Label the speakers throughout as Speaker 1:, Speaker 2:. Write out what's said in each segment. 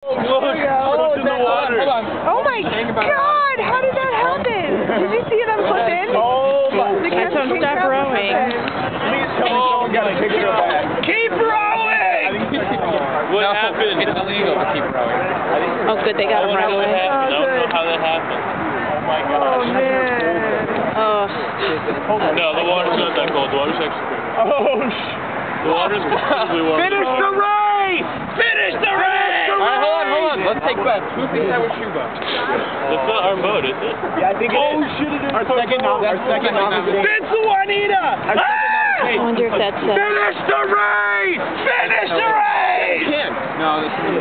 Speaker 1: Look, in the water.
Speaker 2: Hold on.
Speaker 3: Oh my God! How did that happen? Did you see them flip in?
Speaker 1: Oh my
Speaker 3: God!
Speaker 4: Don't stop rowing.
Speaker 1: Please tell me someone got a picture of that. Keep rowing! What happened?
Speaker 2: It's illegal to keep rowing.
Speaker 4: Oh, good, they got him right away.
Speaker 1: I don't know how that happened. Oh my gosh.
Speaker 3: Oh man.
Speaker 4: Oh.
Speaker 1: No, the water's not that cold. The water's actually good. Oh The water's completely warm.
Speaker 2: Finish the race! Finish the race! Alright, hold on. Let's take bets. Who thinks that was Shuba?
Speaker 1: That's not our boat, is it?
Speaker 2: Yeah, I think it is. Oh shit, it is. Our second novice.
Speaker 1: Vince Juanita!
Speaker 4: I wonder if that's
Speaker 1: Finish the race! Finish the race!
Speaker 2: No, this is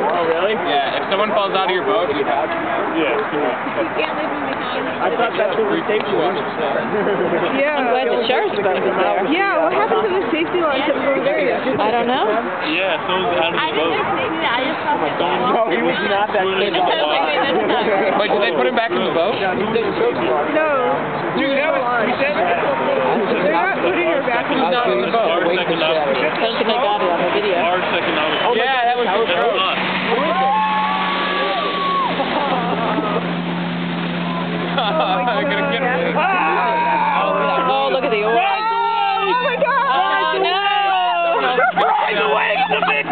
Speaker 2: Oh, really? Yeah, if someone falls out of your boat, you have to.
Speaker 1: Yeah.
Speaker 2: I thought that's what we safety was.
Speaker 3: Yeah.
Speaker 4: I'm glad the sheriff's boat is there.
Speaker 3: Yeah. What happened to the safety lines that were there yesterday?
Speaker 4: I don't know.
Speaker 1: Yeah, someone's out of the boat.
Speaker 2: No, he was not that good. Wait, did they put him back in the boat?
Speaker 3: No.
Speaker 2: Dude, that was... We said...
Speaker 3: They're not putting her back in the
Speaker 2: Not in the boat.
Speaker 1: Our second novice.
Speaker 4: Thank you, they got it on the video.
Speaker 1: Our second novice.
Speaker 2: Oh, yeah, that was
Speaker 1: That's us.
Speaker 2: I'm gonna get him.
Speaker 4: Oh, look at the oil.
Speaker 3: Oh my God!
Speaker 4: Oh, no!
Speaker 1: Ride the waves, the big